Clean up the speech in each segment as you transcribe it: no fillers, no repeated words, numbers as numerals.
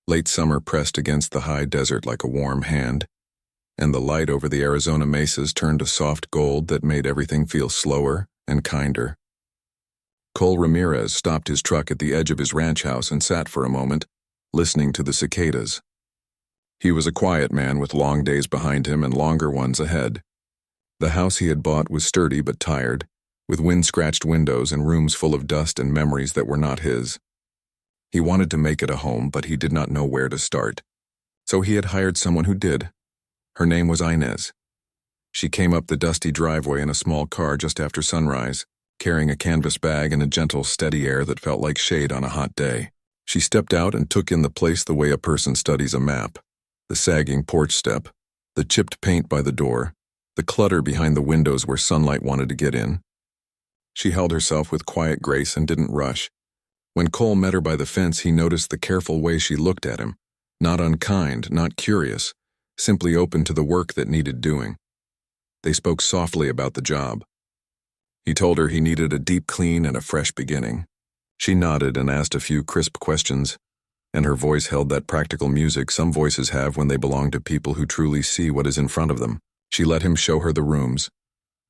Late summer pressed against the high desert like a warm hand, and the light over the Arizona mesas turned to soft gold that made everything feel slower and kinder. Cole Ramirez stopped his truck at the edge of his ranch house and sat for a moment, listening to the cicadas. He was a quiet man with long days behind him and longer ones ahead. The house he had bought was sturdy but tired, with wind-scratched windows and rooms full of dust and memories that were not his. He wanted to make it a home, but he did not know where to start. So he had hired someone who did. Her name was Inez. She came up the dusty driveway in a small car just after sunrise, carrying a canvas bag and a gentle, steady air that felt like shade on a hot day. She stepped out and took in the place the way a person studies a map. The sagging porch step, the chipped paint by the door, the clutter behind the windows where sunlight wanted to get in. She held herself with quiet grace and didn't rush. When Cole met her by the fence, he noticed the careful way she looked at him, not unkind, not curious, simply open to the work that needed doing. They spoke softly about the job. He told her he needed a deep clean and a fresh beginning. She nodded and asked a few crisp questions, and her voice held that practical music some voices have when they belong to people who truly see what is in front of them. She let him show her the rooms,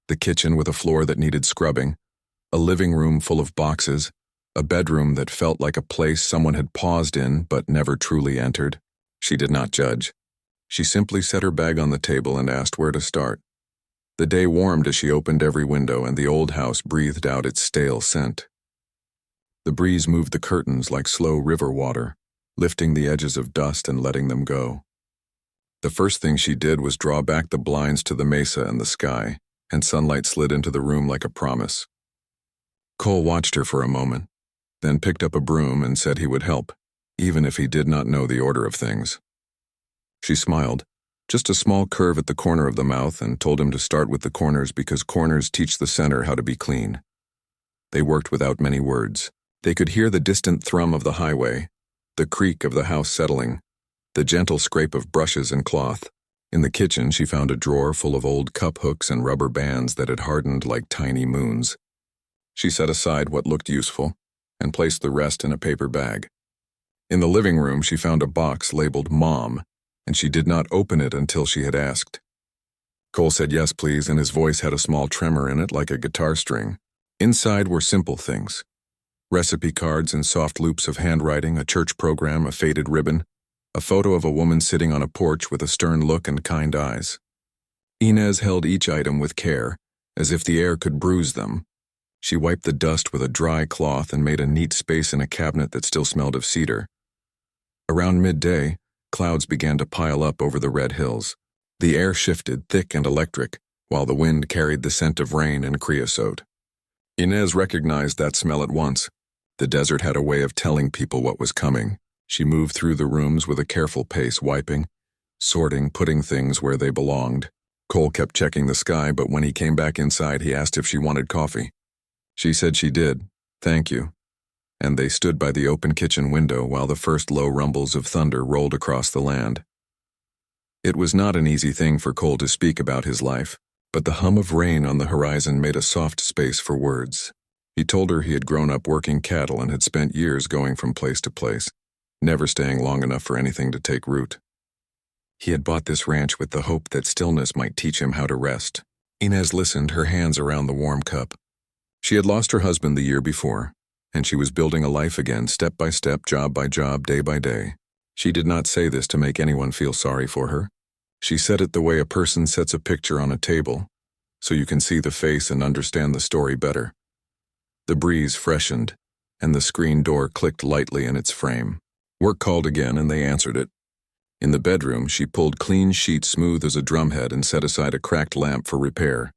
the kitchen with a floor that needed scrubbing, a living room full of boxes, a bedroom that felt like a place someone had paused in but never truly entered. She did not judge. She simply set her bag on the table and asked where to start. The day warmed as she opened every window, and the old house breathed out its stale scent. The breeze moved the curtains like slow river water, lifting the edges of dust and letting them go. The first thing she did was draw back the blinds to the mesa and the sky, and sunlight slid into the room like a promise. Cole watched her for a moment, then picked up a broom and said he would help, even if he did not know the order of things. She smiled, just a small curve at the corner of the mouth, and told him to start with the corners because corners teach the center how to be clean. They worked without many words. They could hear the distant thrum of the highway, the creak of the house settling, the gentle scrape of brushes and cloth. In the kitchen, she found a drawer full of old cup hooks and rubber bands that had hardened like tiny moons. She set aside what looked useful and placed the rest in a paper bag. In the living room, she found a box labeled Mom, and she did not open it until she had asked. Cole said yes, please, and his voice had a small tremor in it like a guitar string. Inside were simple things: recipe cards in soft loops of handwriting, a church program, a faded ribbon, a photo of a woman sitting on a porch with a stern look and kind eyes. Inez held each item with care, as if the air could bruise them. She wiped the dust with a dry cloth and made a neat space in a cabinet that still smelled of cedar. Around midday, clouds began to pile up over the red hills. The air shifted, thick and electric, while the wind carried the scent of rain and creosote. Inez recognized that smell at once. The desert had a way of telling people what was coming. She moved through the rooms with a careful pace, wiping, sorting, putting things where they belonged. Cole kept checking the sky, but when he came back inside, he asked if she wanted coffee. She said she did, thank you, and they stood by the open kitchen window while the first low rumbles of thunder rolled across the land. It was not an easy thing for Cole to speak about his life, but the hum of rain on the horizon made a soft space for words. He told her he had grown up working cattle and had spent years going from place to place, never staying long enough for anything to take root. He had bought this ranch with the hope that stillness might teach him how to rest. Inez listened, her hands around the warm cup. She had lost her husband the year before, and she was building a life again, step by step, job by job, day by day. She did not say this to make anyone feel sorry for her. She said it the way a person sets a picture on a table, so you can see the face and understand the story better. The breeze freshened, and the screen door clicked lightly in its frame. Work called again, and they answered it. In the bedroom, she pulled clean sheets smooth as a drumhead and set aside a cracked lamp for repair.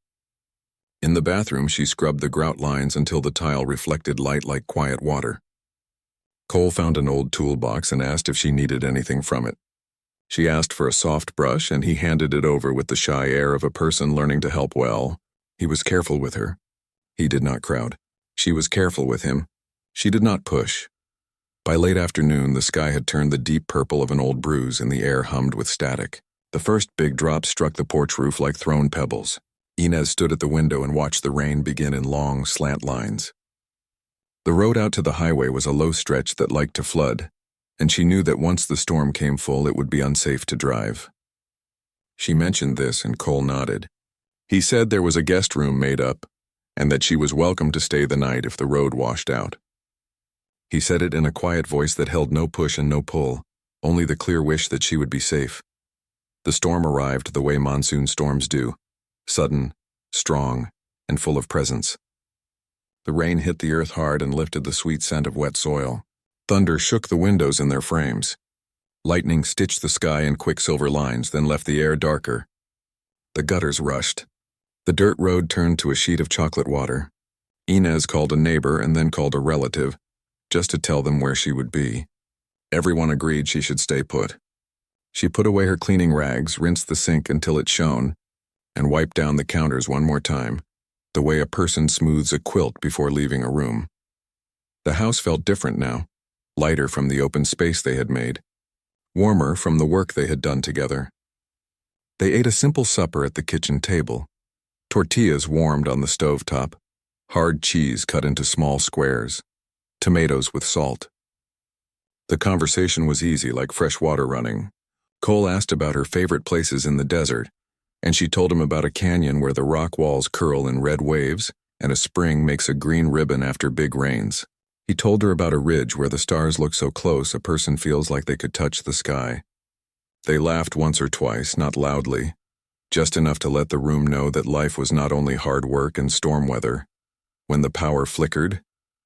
In the bathroom, she scrubbed the grout lines until the tile reflected light like quiet water. Cole found an old toolbox and asked if she needed anything from it. She asked for a soft brush, and he handed it over with the shy air of a person learning to help well. He was careful with her. He did not crowd. She was careful with him. She did not push. By late afternoon, the sky had turned the deep purple of an old bruise, and the air hummed with static. The first big drops struck the porch roof like thrown pebbles. Inez stood at the window and watched the rain begin in long, slant lines. The road out to the highway was a low stretch that liked to flood, and she knew that once the storm came full, it would be unsafe to drive. She mentioned this, and Cole nodded. He said there was a guest room made up, and that she was welcome to stay the night if the road washed out. He said it in a quiet voice that held no push and no pull, only the clear wish that she would be safe. The storm arrived the way monsoon storms do, sudden, strong, and full of presence. The rain hit the earth hard and lifted the sweet scent of wet soil. Thunder shook the windows in their frames. Lightning stitched the sky in quick silver lines, then left the air darker. The gutters rushed. The dirt road turned to a sheet of chocolate water. Inez called a neighbor and then called a relative, just to tell them where she would be. Everyone agreed she should stay put. She put away her cleaning rags, rinsed the sink until it shone, and wiped down the counters one more time, the way a person smooths a quilt before leaving a room. The house felt different now, lighter from the open space they had made, warmer from the work they had done together. They ate a simple supper at the kitchen table. Tortillas warmed on the stovetop, hard cheese cut into small squares, tomatoes with salt. The conversation was easy, like fresh water running. Cole asked about her favorite places in the desert, and she told him about a canyon where the rock walls curl in red waves and a spring makes a green ribbon after big rains. He told her about a ridge where the stars look so close a person feels like they could touch the sky. They laughed once or twice, not loudly, just enough to let the room know that life was not only hard work and storm weather. When the power flickered,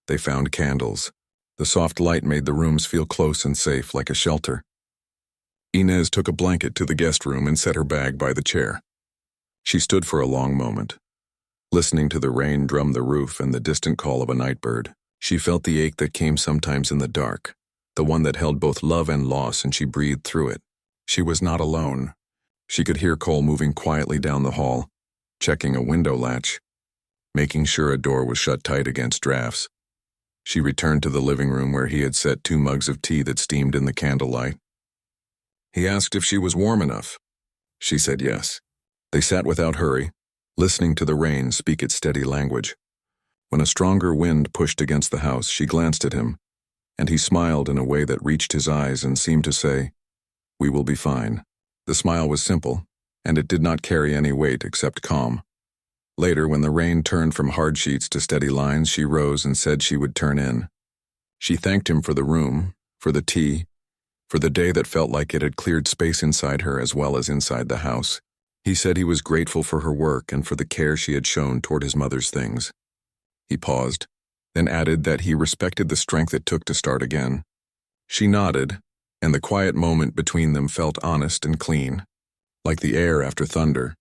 they found candles. The soft light made the rooms feel close and safe, like a shelter. Inez took a blanket to the guest room and set her bag by the chair. She stood for a long moment, listening to the rain drum the roof and the distant call of a night bird. She felt the ache that came sometimes in the dark, the one that held both love and loss, and she breathed through it. She was not alone. She could hear Cole moving quietly down the hall, checking a window latch, making sure a door was shut tight against drafts. She returned to the living room where he had set 2 mugs of tea that steamed in the candlelight. He asked if she was warm enough. She said yes. They sat without hurry, listening to the rain speak its steady language. When a stronger wind pushed against the house, she glanced at him, and he smiled in a way that reached his eyes and seemed to say, "We will be fine." The smile was simple, and it did not carry any weight except calm. Later, when the rain turned from hard sheets to steady lines, she rose and said she would turn in. She thanked him for the room, for the tea, for the day that felt like it had cleared space inside her as well as inside the house. He said he was grateful for her work and for the care she had shown toward his mother's things. He paused, then added that he respected the strength it took to start again. She nodded, and the quiet moment between them felt honest and clean, like the air after thunder.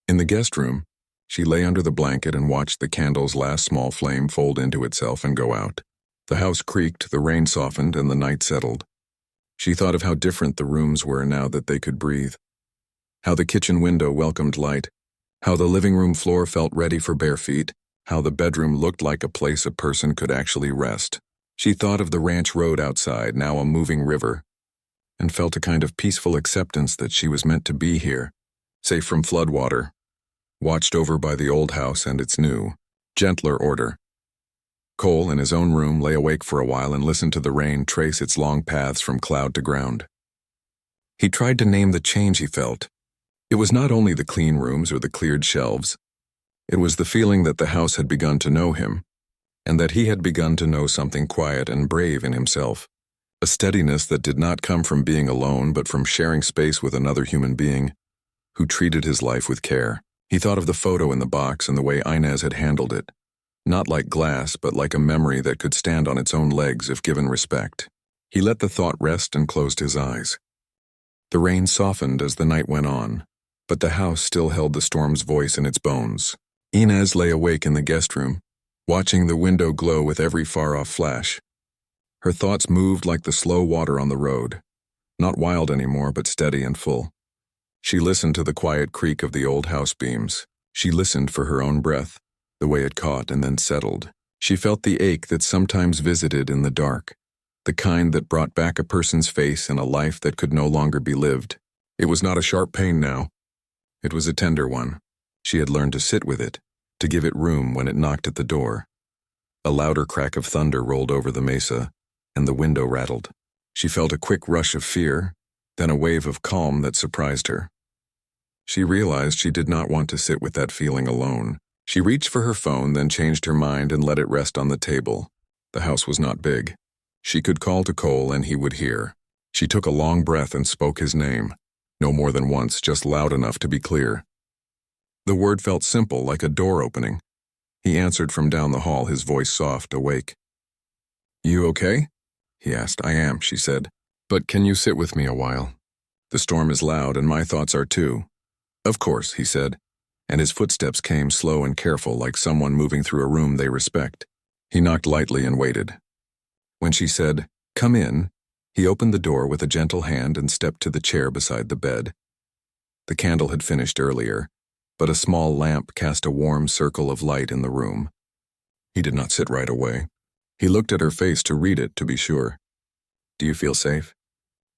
In the guest room, she lay under the blanket and watched the candle's last small flame fold into itself and go out. The house creaked, the rain softened, and the night settled. She thought of how different the rooms were now that they could breathe, how the kitchen window welcomed light, how the living room floor felt ready for bare feet, how the bedroom looked like a place a person could actually rest. She thought of the ranch road outside, now a moving river, and felt a kind of peaceful acceptance that she was meant to be here, safe from floodwater, watched over by the old house and its new, gentler order. Cole, in his own room, lay awake for a while and listened to the rain trace its long paths from cloud to ground. He tried to name the change he felt. It was not only the clean rooms or the cleared shelves. It was the feeling that the house had begun to know him, and that he had begun to know something quiet and brave in himself, a steadiness that did not come from being alone but from sharing space with another human being who treated his life with care. He thought of the photo in the box and the way Inez had handled it, not like glass but like a memory that could stand on its own legs if given respect. He let the thought rest and closed his eyes. The rain softened as the night went on, but the house still held the storm's voice in its bones. Inez lay awake in the guest room, watching the window glow with every far-off flash. Her thoughts moved like the slow water on the road, not wild anymore but steady and full. She listened to the quiet creak of the old house beams. She listened for her own breath, the way it caught and then settled. She felt the ache that sometimes visited in the dark, the kind that brought back a person's face and a life that could no longer be lived. It was not a sharp pain now. It was a tender one. She had learned to sit with it, to give it room when it knocked at the door. A louder crack of thunder rolled over the mesa, and the window rattled. She felt a quick rush of fear, then a wave of calm that surprised her. She realized she did not want to sit with that feeling alone. She reached for her phone, then changed her mind and let it rest on the table. The house was not big. She could call to Cole and he would hear. She took a long breath and spoke his name. No more than once, just loud enough to be clear. The word felt simple, like a door opening. He answered from down the hall, his voice soft, awake. "You okay?" he asked. "I am," she said. "But can you sit with me a while? The storm is loud and my thoughts are too." "Of course," he said, and his footsteps came slow and careful, like someone moving through a room they respect. He knocked lightly and waited. When she said, "Come in," he opened the door with a gentle hand and stepped to the chair beside the bed. The candle had finished earlier, but a small lamp cast a warm circle of light in the room. He did not sit right away. He looked at her face to read it, to be sure. "Do you feel safe?"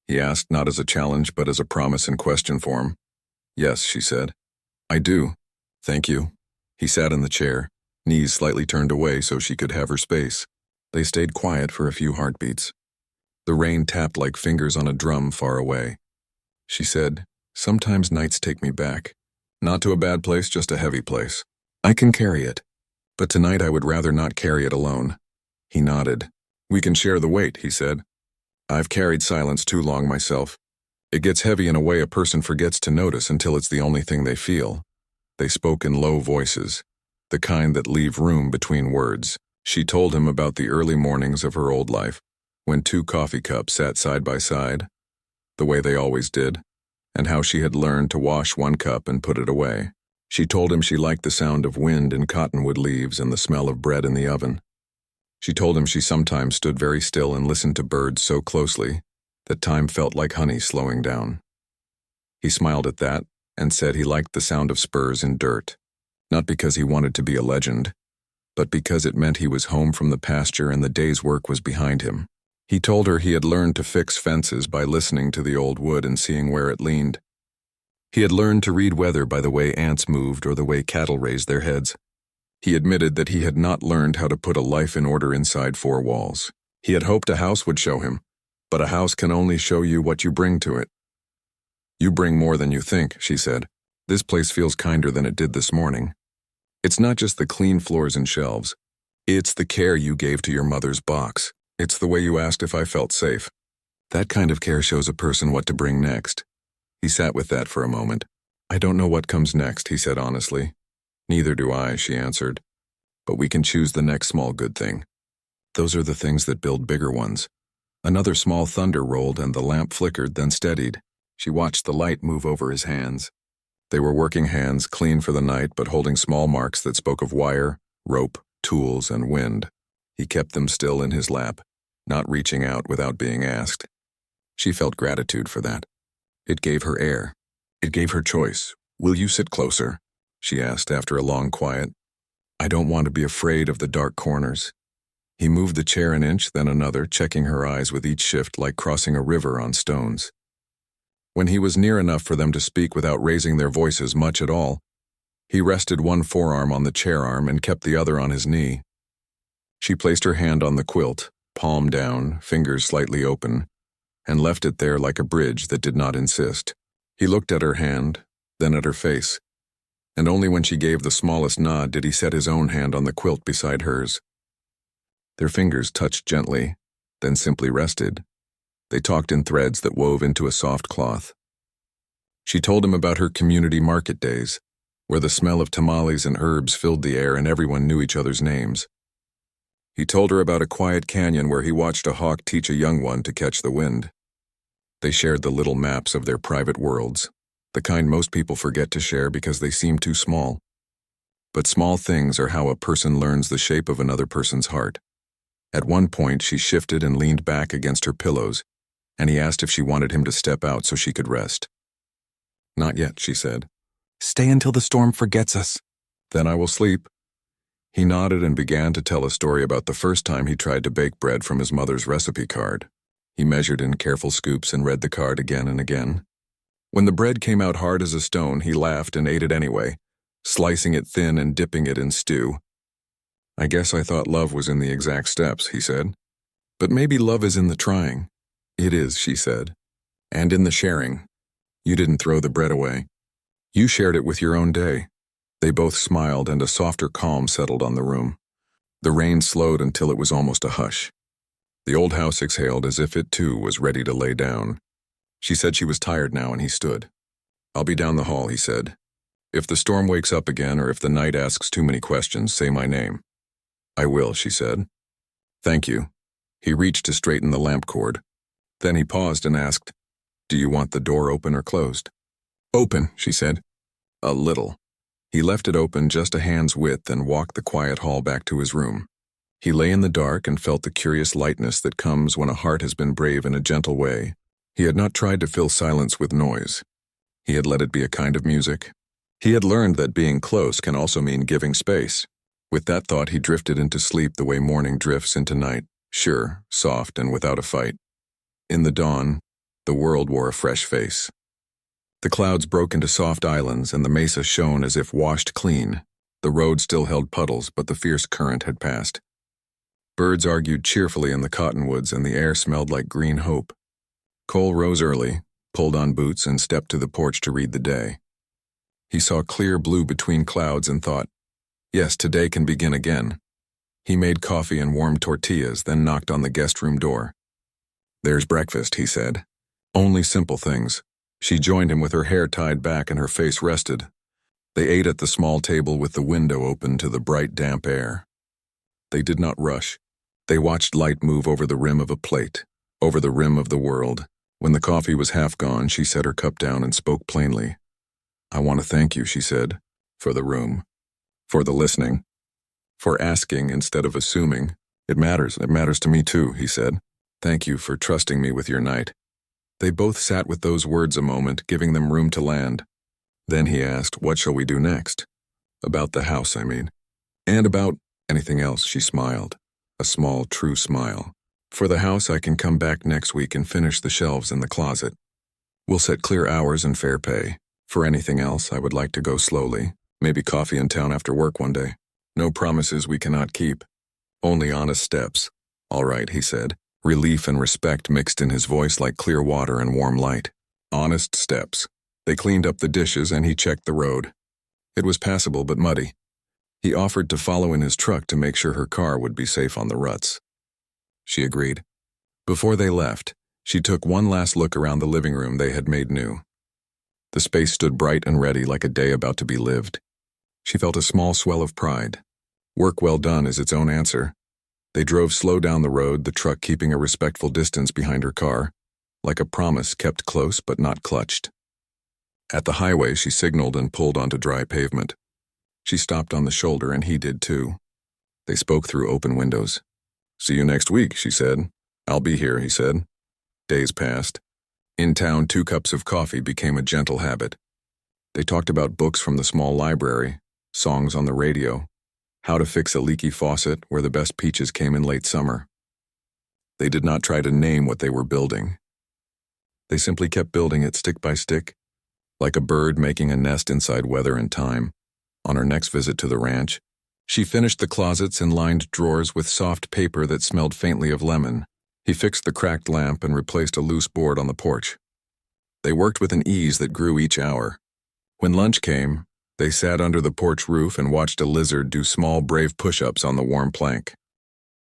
he asked, not as a challenge but as a promise in question form. "Yes," she said. "I do. Thank you." He sat in the chair, knees slightly turned away so she could have her space. They stayed quiet for a few heartbeats. The rain tapped like fingers on a drum far away. She said, "Sometimes nights take me back. Not to a bad place, just a heavy place. I can carry it. But tonight I would rather not carry it alone." He nodded. "We can share the weight," he said. "I've carried silence too long myself. It gets heavy in a way a person forgets to notice until it's the only thing they feel." They spoke in low voices, the kind that leave room between words. She told him about the early mornings of her old life, when 2 coffee cups sat side by side, the way they always did, and how she had learned to wash 1 cup and put it away. She told him she liked the sound of wind in cottonwood leaves and the smell of bread in the oven. She told him she sometimes stood very still and listened to birds so closely that time felt like honey slowing down. He smiled at that and said he liked the sound of spurs in dirt, not because he wanted to be a legend, but because it meant he was home from the pasture and the day's work was behind him. He told her he had learned to fix fences by listening to the old wood and seeing where it leaned. He had learned to read weather by the way ants moved or the way cattle raised their heads. He admitted that he had not learned how to put a life in order inside 4 walls. He had hoped a house would show him, but a house can only show you what you bring to it. "You bring more than you think," she said. "This place feels kinder than it did this morning. It's not just the clean floors and shelves. It's the care you gave to your mother's box. It's the way you asked if I felt safe. That kind of care shows a person what to bring next." He sat with that for a moment. "I don't know what comes next," he said honestly. "Neither do I," she answered. "But we can choose the next small good thing. Those are the things that build bigger ones." Another small thunder rolled and the lamp flickered, then steadied. She watched the light move over his hands. They were working hands, clean for the night, but holding small marks that spoke of wire, rope, tools, and wind. He kept them still in his lap, not reaching out without being asked. She felt gratitude for that. It gave her air. It gave her choice. "Will you sit closer?" she asked after a long quiet. "I don't want to be afraid of the dark corners." He moved the chair an inch, then another, checking her eyes with each shift like crossing a river on stones. When he was near enough for them to speak without raising their voices much at all, he rested 1 forearm on the chair arm and kept the other on his knee. She placed her hand on the quilt, palm down, fingers slightly open, and left it there like a bridge that did not insist. He looked at her hand, then at her face, and only when she gave the smallest nod did he set his own hand on the quilt beside hers. Their fingers touched gently, then simply rested. They talked in threads that wove into a soft cloth. She told him about her community market days, where the smell of tamales and herbs filled the air and everyone knew each other's names. He told her about a quiet canyon where he watched a hawk teach a young one to catch the wind. They shared the little maps of their private worlds, the kind most people forget to share because they seem too small. But small things are how a person learns the shape of another person's heart. At one point, she shifted and leaned back against her pillows, and he asked if she wanted him to step out so she could rest. "Not yet," she said. "Stay until the storm forgets us. Then I will sleep." He nodded and began to tell a story about the first time he tried to bake bread from his mother's recipe card. He measured in careful scoops and read the card again and again. When the bread came out hard as a stone, he laughed and ate it anyway, slicing it thin and dipping it in stew. "I guess I thought love was in the exact steps," he said. "But maybe love is in the trying. It is, she said. And in the sharing. You didn't throw the bread away. You shared it with your own day. They both smiled, and a softer calm settled on the room. The rain slowed until it was almost a hush. The old house exhaled as if it too was ready to lay down. She said she was tired now, and he stood. I'll be down the hall, he said. If the storm wakes up again, or if the night asks too many questions, say my name. I will, she said. Thank you. He reached to straighten the lamp cord. Then he paused and asked, Do you want the door open or closed? Open, she said. A little. He left it open just a hand's width and walked the quiet hall back to his room. He lay in the dark and felt the curious lightness that comes when a heart has been brave in a gentle way. He had not tried to fill silence with noise. He had let it be a kind of music. He had learned that being close can also mean giving space. With that thought, he drifted into sleep the way morning drifts into night, sure, soft, and without a fight. In the dawn, the world wore a fresh face. The clouds broke into soft islands, and the mesa shone as if washed clean. The road still held puddles, but the fierce current had passed. Birds argued cheerfully in the cottonwoods, and the air smelled like green hope. Cole rose early, pulled on boots, and stepped to the porch to read the day. He saw clear blue between clouds and thought, yes, today can begin again. He made coffee and warmed tortillas, then knocked on the guest room door. There's breakfast, he said. Only simple things. She joined him with her hair tied back and her face rested. They ate at the small table with the window open to the bright, damp air. They did not rush. They watched light move over the rim of a plate, over the rim of the world. When the coffee was half gone, she set her cup down and spoke plainly. I want to thank you, she said, for the room, for the listening, for asking instead of assuming. It matters to me too, he said. Thank you for trusting me with your night. They both sat with those words a moment, giving them room to land. Then he asked, what shall we do next? About the house, I mean. And about anything else, she smiled. A small, true smile. For the house, I can come back next week and finish the shelves in the closet. We'll set clear hours and fair pay. For anything else, I would like to go slowly. Maybe coffee in town after work one day. No promises we cannot keep. Only honest steps. All right, he said. Relief and respect mixed in his voice like clear water and warm light. Honest steps. They cleaned up the dishes and he checked the road. It was passable but muddy. He offered to follow in his truck to make sure her car would be safe on the ruts. She agreed. Before they left, she took one last look around the living room they had made new. The space stood bright and ready like a day about to be lived. She felt a small swell of pride. Work well done is its own answer. They drove slow down the road, the truck keeping a respectful distance behind her car, like a promise kept close but not clutched. At the highway, she signaled and pulled onto dry pavement. She stopped on the shoulder, and he did too. They spoke through open windows. See you next week, she said. I'll be here, he said. Days passed. In town, 2 cups of coffee became a gentle habit. They talked about books from the small library, songs on the radio, how to fix a leaky faucet where the best peaches came in late summer. They did not try to name what they were building. They simply kept building it stick by stick, like a bird making a nest inside weather and time. On her next visit to the ranch, she finished the closets and lined drawers with soft paper that smelled faintly of lemon. He fixed the cracked lamp and replaced a loose board on the porch. They worked with an ease that grew each hour. When lunch came, they sat under the porch roof and watched a lizard do small, brave push-ups on the warm plank.